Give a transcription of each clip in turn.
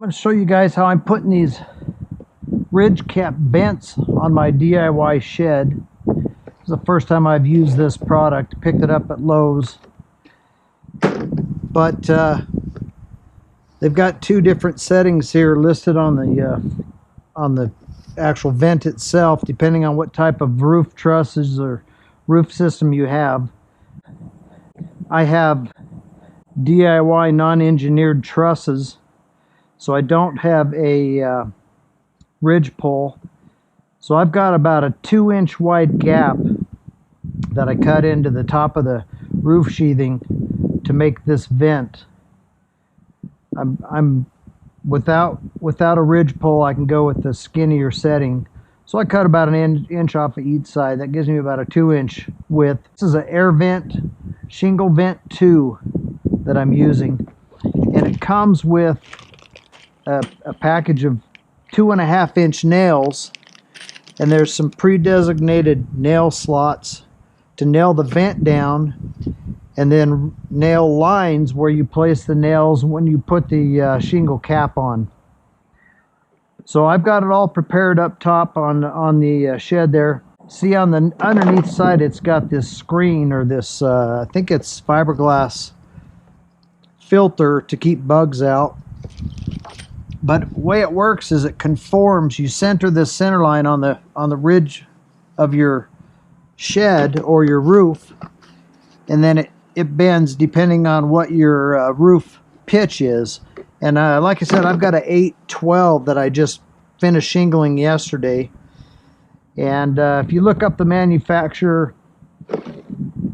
I'm going to show you guys how I'm putting these ridge cap vents on my DIY shed. This is the first time I've used this product. Picked it up at Lowe's. But they've got two different settings here listed on the actual vent itself, depending on what type of roof trusses or roof system you have. I have DIY non-engineered trusses, so I don't have a ridge pole. So I've got about a 2-inch wide gap that I cut into the top of the roof sheathing to make this vent. I'm without a ridge pole, I can go with the skinnier setting. So I cut about an inch off of each side. That gives me about a 2-inch width. This is an AirVent Shingle Vent II that I'm using, and it comes with a package of 2.5-inch nails, and there's some pre-designated nail slots to nail the vent down, and then nail lines where you place the nails when you put the shingle cap on. So I've got it all prepared up top on the shed there. See, on the underneath side, it's got this screen, or this I think it's fiberglass filter to keep bugs out. But the way it works is it conforms. You center this center line on the ridge of your shed or your roof, and then it bends depending on what your roof pitch is. And like I said, I've got an 812 that I just finished shingling yesterday. And if you look up the manufacturer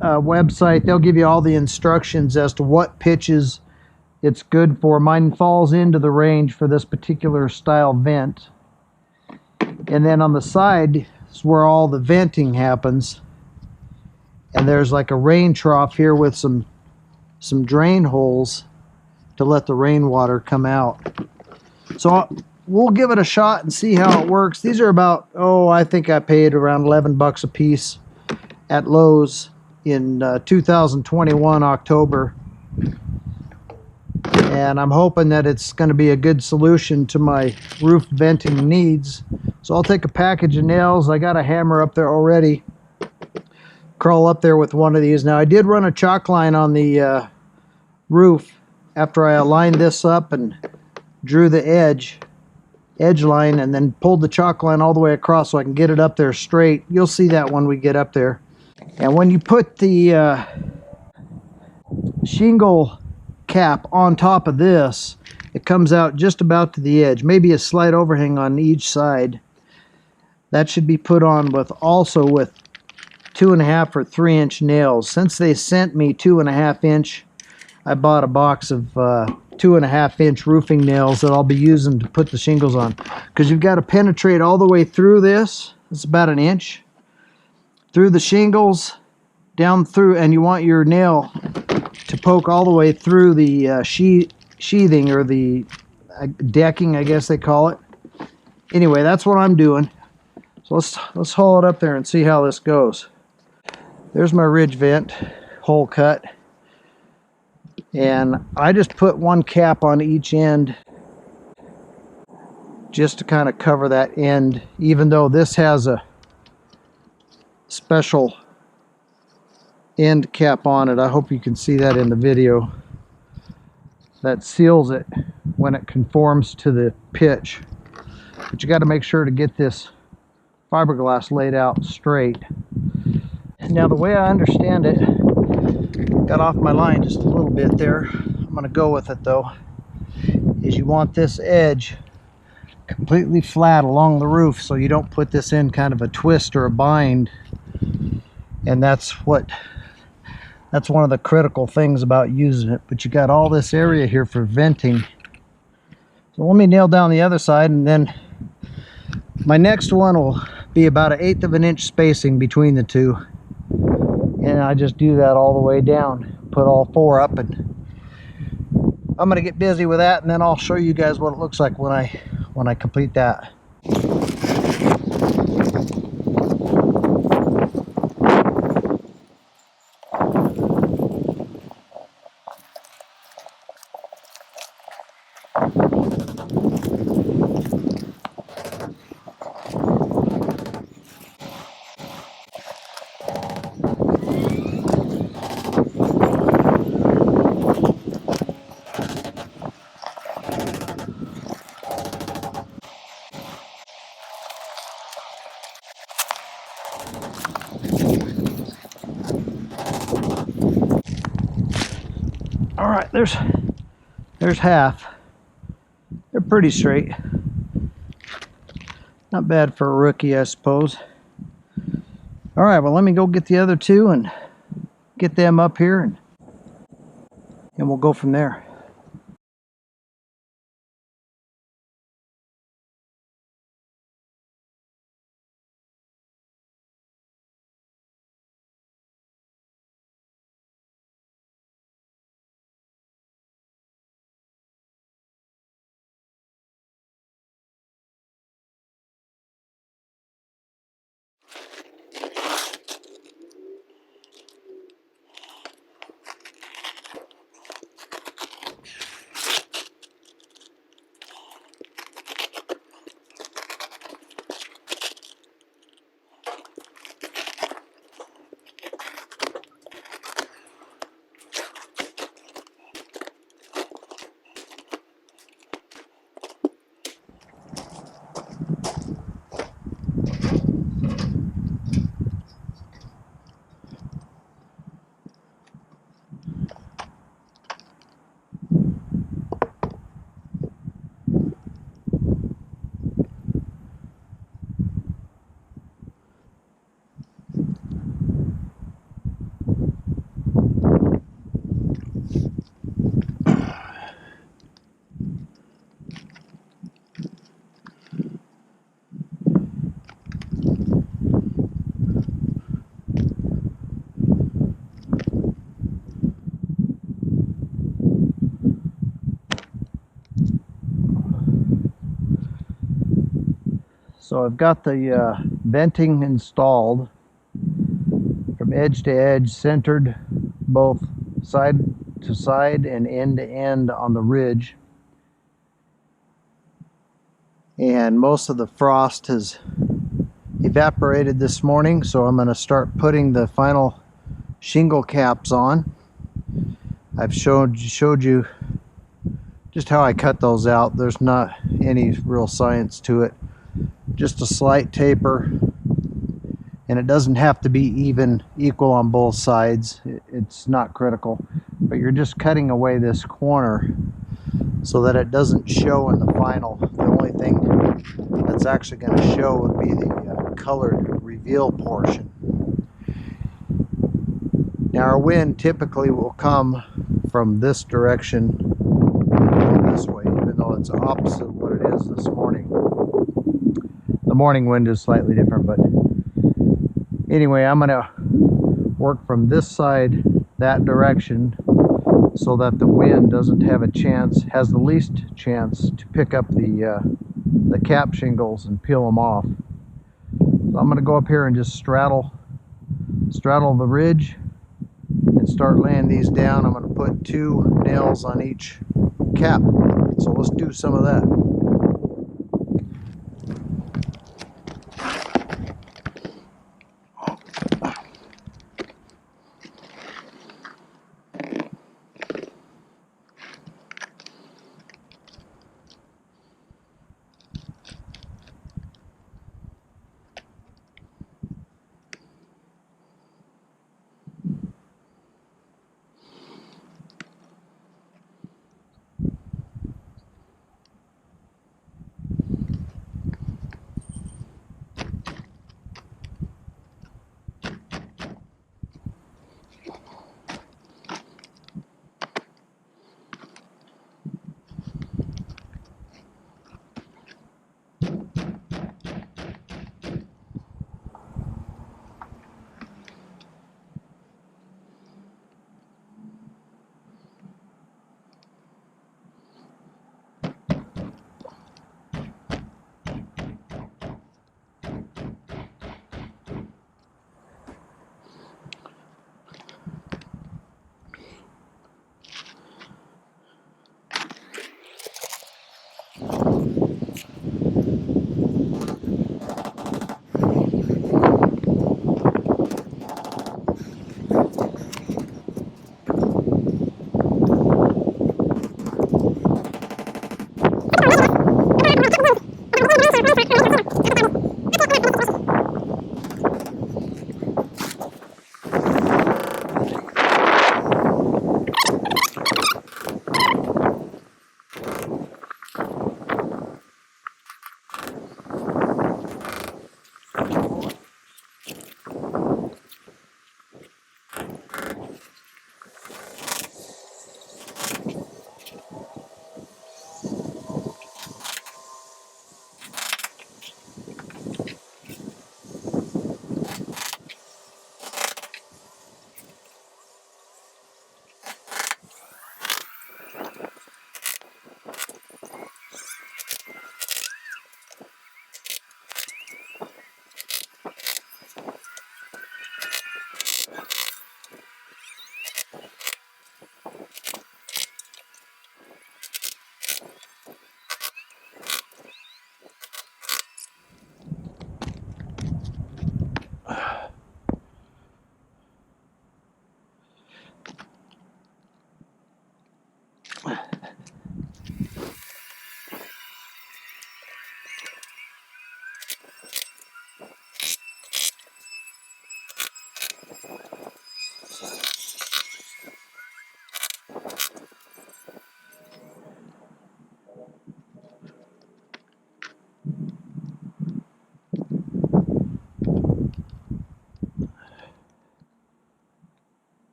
website, they'll give you all the instructions as to what pitches it's good for. Mine falls into the range for this particular style vent. And then on the side is where all the venting happens. And there's like a rain trough here with some drain holes to let the rainwater come out. So we'll give it a shot and see how it works. These are about, I think I paid around 11 bucks a piece at Lowe's in 2021 October. And I'm hoping that it's going to be a good solution to my roof venting needs. So I'll take a package of nails. I got a hammer up there already. Crawl up there with one of these. Now I did run a chalk line on the roof after I aligned this up and drew the edge line, and then pulled the chalk line all the way across so I can get it up there straight. You'll see that when we get up there. And when you put the shingle cap on top of this, it comes out just about to the edge, maybe a slight overhang on each side. That should be put on with 2.5 or 3-inch nails. Since they sent me 2.5-inch, I bought a box of 2.5-inch roofing nails that I'll be using to put the shingles on, because you've got to penetrate all the way through this. It's about an inch through the shingles, down through, and you want your nail to poke all the way through the sheathing, or the decking, I guess they call it. Anyway, that's what I'm doing. So let's haul it up there and see how this goes. There's my ridge vent hole cut, and I just put one cap on each end just to kind of cover that end, even though this has a special end cap on it. I hope you can see that in the video. That seals it when it conforms to the pitch. But you got to make sure to get this fiberglass laid out straight. Now, the way I understand it, got off my line just a little bit there, I'm going to go with it though, is you want this edge completely flat along the roof so you don't put this in kind of a twist or a bind. And that's one of the critical things about using it. But you got all this area here for venting. So let me nail down the other side, and then my next one will be about 1/8 of an inch spacing between the two. And I just do that all the way down, put all 4 up, and I'm going to get busy with that, and then I'll show you guys what it looks like when I complete that. right, there's half. They're pretty straight. Not bad for a rookie, I suppose. All right, well, let me go get the other two and get them up here, and we'll go from there. So I've got the venting installed from edge to edge, centered both side to side and end to end on the ridge. And most of the frost has evaporated this morning, so I'm going to start putting the final shingle caps on. I've showed you just how I cut those out. There's not any real science to it. Just a slight taper, and it doesn't have to be even equal on both sides. It's not critical, but you're just cutting away this corner so that it doesn't show in the final. The only thing that's actually going to show would be the colored reveal portion. Now our wind typically will come from this direction, this way, even though it's opposite of what it is this morning. The morning wind is slightly different, but anyway, I'm going to work from this side that direction so that the wind doesn't have a chance, has the least chance to pick up the cap shingles and peel them off. So I'm going to go up here and just straddle the ridge and start laying these down. I'm going to put 2 nails on each cap. So let's do some of that.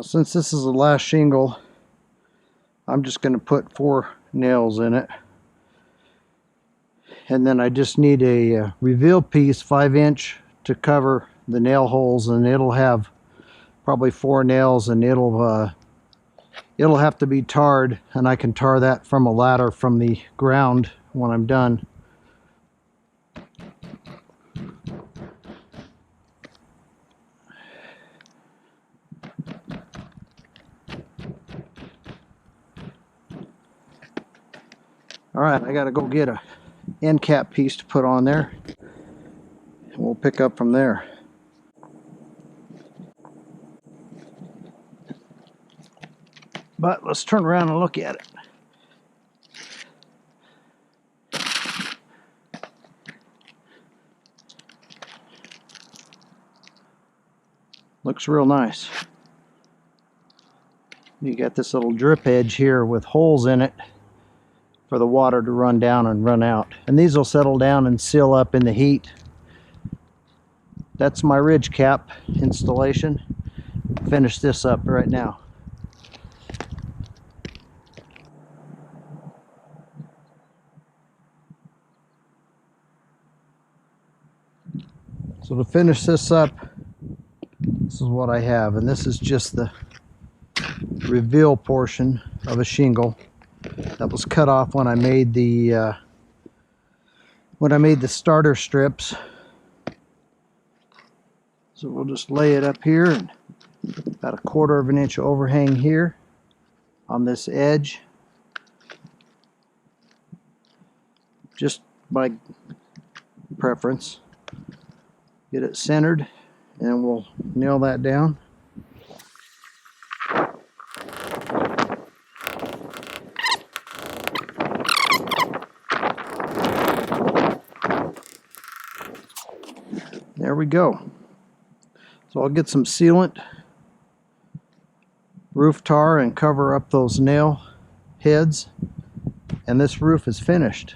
since this is the last shingle, I'm just going to put 4 nails in it. And then I just need a reveal piece, 5" to cover the nail holes, and it'll have probably 4 nails, and it'll have to be tarred, and I can tar that from a ladder from the ground when I'm done. Alright, I gotta go get a end cap piece to put on there, and we'll pick up from there. But let's turn around and look at it. Looks real nice. You got this little drip edge here with holes in it for the water to run down and run out. And these will settle down and seal up in the heat. That's my ridge cap installation. Finish this up right now. So to finish this up, this is what I have, and this is just the reveal portion of a shingle that was cut off when I made the starter strips. So we'll just lay it up here, and about 1/4 inch overhang here on this edge, just by preference. Get it centered, and we'll nail that down. There we go. So I'll get some sealant, roof tar, and cover up those nail heads, and this roof is finished.